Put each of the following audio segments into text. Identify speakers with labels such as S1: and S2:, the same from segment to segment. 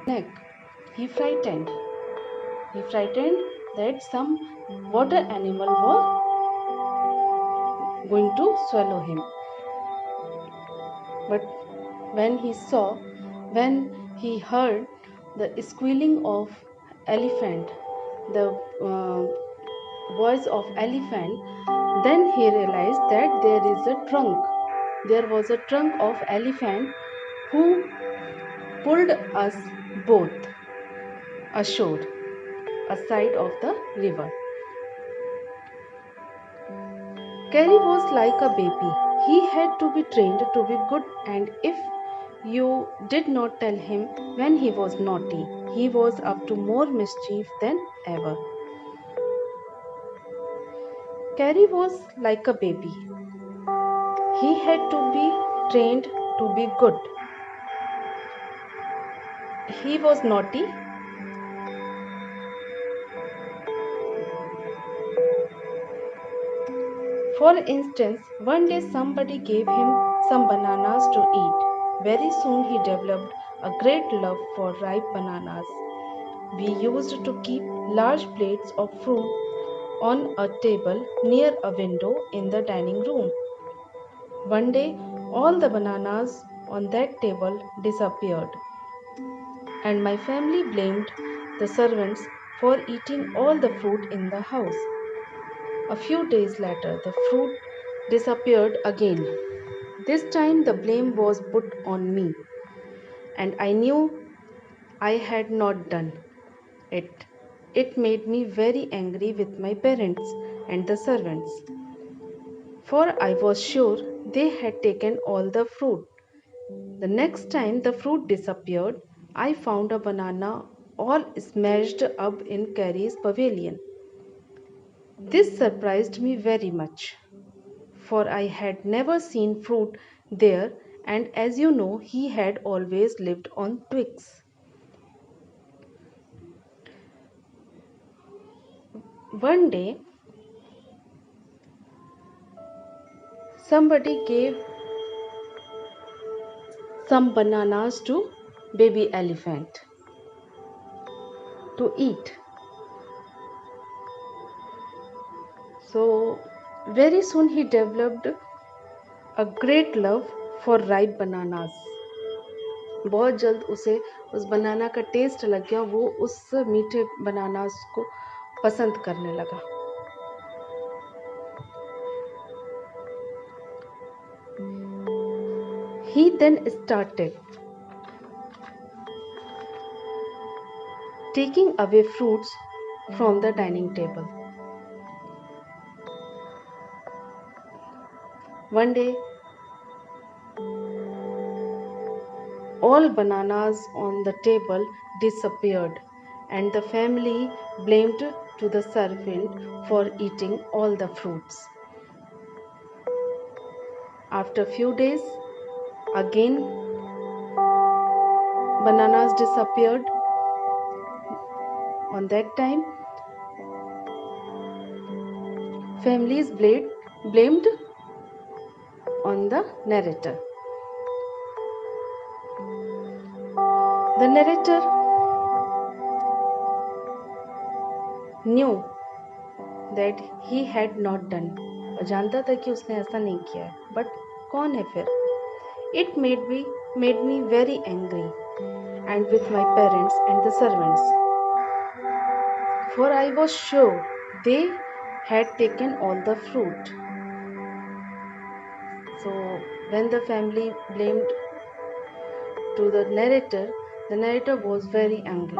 S1: neck. He frightened. He frightened that some water animal was going to swallow him. But when he saw, when he heard the squealing of elephant, the voice of elephant, then he realized that there is a trunk. There was a trunk of elephant who pulled us both ashore, aside of the river. Carrie was like a baby. He had to be trained to be good, and if you did not tell him when he was naughty, he was up to more mischief than ever. Carrie was like a baby. He had to be trained to be good. He was naughty. For instance, one day somebody gave him some bananas to eat. Very soon he developed a great love for ripe bananas. We used to keep large plates of fruit on a table near a window in the dining room. One day, all the bananas on that table disappeared, and my family blamed the servants for eating all the fruit in the house. A few days later, the fruit disappeared again. This time, the blame was put on me, and I knew I had not done it. It made me very angry with my parents and the servants, for I was sure they had taken all the fruit. The next time the fruit disappeared, I found a banana all smashed up in Carrie's pavilion. This surprised me very much, for I had never seen fruit there, and as you know, he had always lived on twigs. One day, somebody gave some bananas to baby elephant to eat. So, very soon he developed a great love for ripe bananas. बहुत जल्द उसे उस बनाना का test लग गया, वो उस मीठे बनानास को पसंद करने लगा. He then started taking away fruits from the dining table. One day, all bananas on the table disappeared, and the family blamed to the servant for eating all the fruits. After a few days, again bananas disappeared. On that time, families blamed on the narrator. The narrator knew that he had not done. जानता था कि उसने ऐसा नहीं किया है, but कौन है फिर? It made me very angry, and with my parents and the servants, for I was sure they had taken all the fruit. So when the family blamed to the narrator was very angry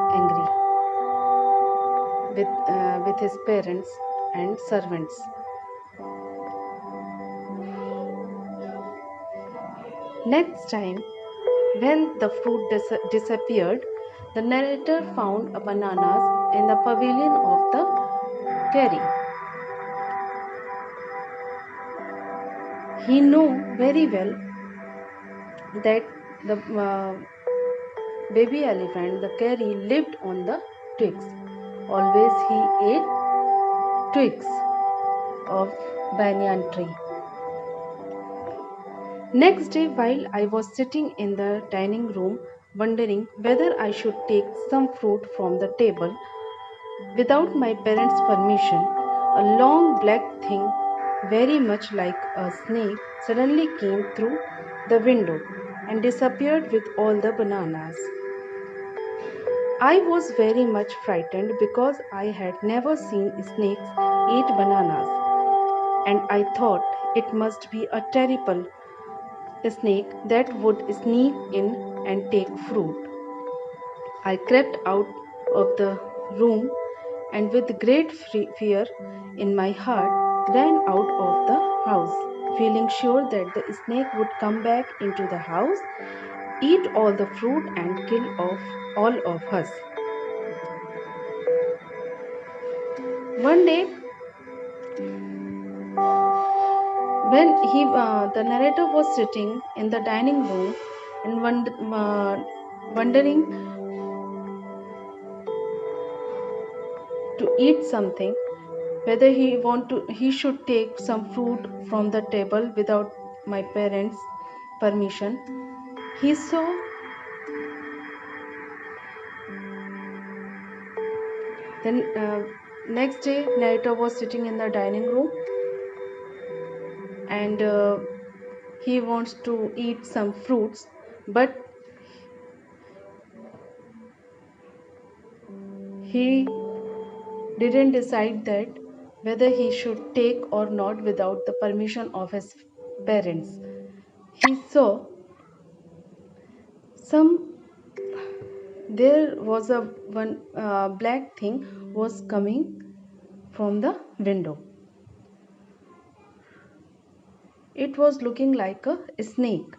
S1: with his parents and servants. Next time, when the fruit disappeared, the narrator found a bananas in the pavilion of the Carrie. He knew very well that the baby elephant, the Carrie, lived on the twigs. Always he ate twigs of banyan tree. Next day, while I was sitting in the dining room, wondering whether I should take some fruit from the table. Without my parents' permission, a long black thing, very much like a snake, suddenly came through the window and disappeared with all the bananas. I was very much frightened because I had never seen snakes eat bananas, and I thought it must be a terrible snake that would sneak in and take fruit. I crept out of the room and, with great fear in my heart, ran out of the house, feeling sure that the snake would come back into the house, eat all the fruit, and kill off all of us. One day, when the narrator was sitting in the dining room and wondering to eat something, whether he should take some fruit from the table without my parents' permission, he saw. Then next day, narrator was sitting in the dining room and he wants to eat some fruits, but he didn't decide that whether he should take or not without the permission of his parents. He saw some. There was a one black thing was coming from the window. It was looking like a snake.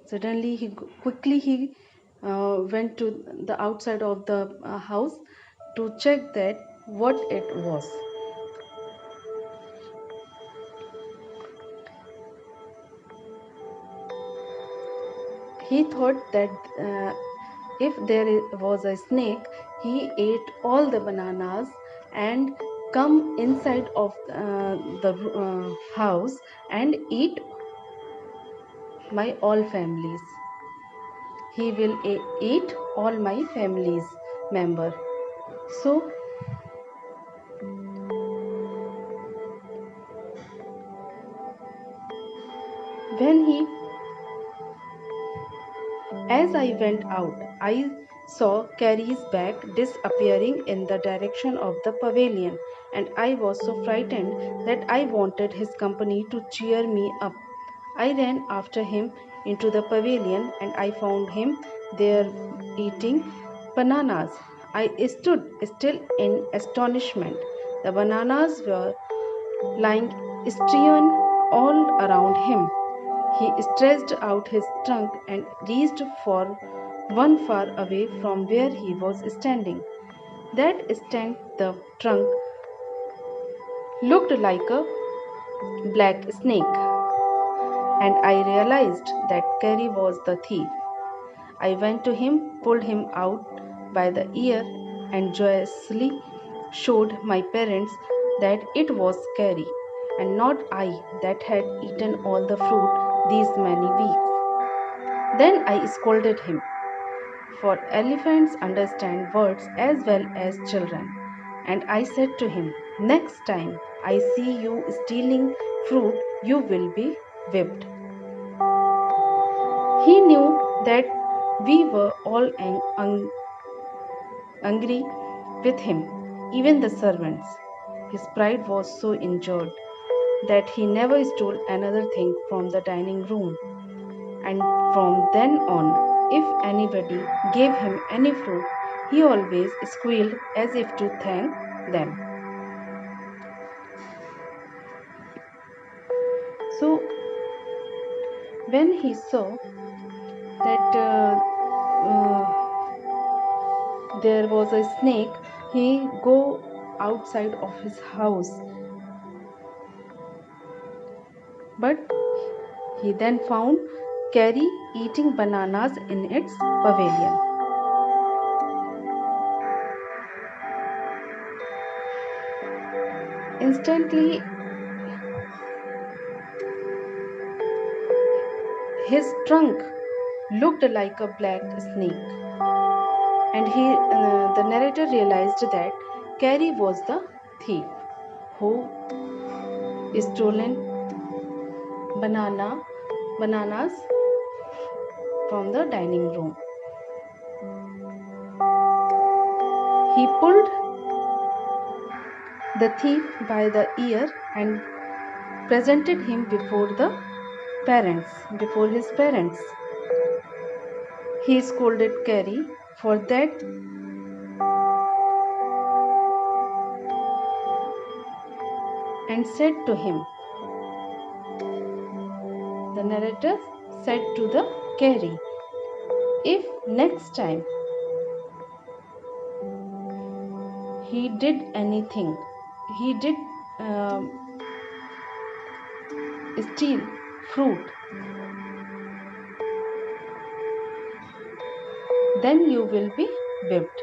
S1: Suddenly, he went to the outside of the house to check that what it was. He thought that if was a snake, he ate all the bananas and come inside of the house and eat my all families. He will eat all my family's member. So when he as I went out, I saw Carrie's bag disappearing in the direction of the pavilion, and I was so frightened that I wanted his company to cheer me up. I ran after him into the pavilion and I found him there eating bananas. I stood still in astonishment. The bananas were lying strewn all around him. He stretched out his trunk and reached for one far away from where he was standing. That instant, the trunk looked like a black snake, and I realized that Carrie was the thief. I went to him, pulled him out by the ear, and joyously showed my parents that it was Carrie and not I that had eaten all the fruit these many weeks. Then I scolded him, for elephants understand words as well as children. And I said to him, next time I see you stealing fruit, you will be whipped. He knew that we were all angry with him, even the servants. His pride was so injured that he never stole another thing from the dining room. And from then on, if anybody gave him any fruit, he always squealed as if to thank them. So, when he saw that there was a snake, he go outside of his house, but he then found Carrie eating bananas in its pavilion. Instantly, His trunk looked like a black snake, and the narrator realized that Carrie was the thief who stolen bananas from the dining room. He pulled the thief by the ear and presented him before his parents. He scolded Carrie for that and said to him, the narrator said to the Carrie, if next time he did uh, steal fruit, then you will be whipped.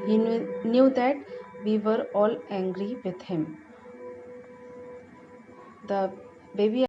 S1: He knew that we were all angry with him. The baby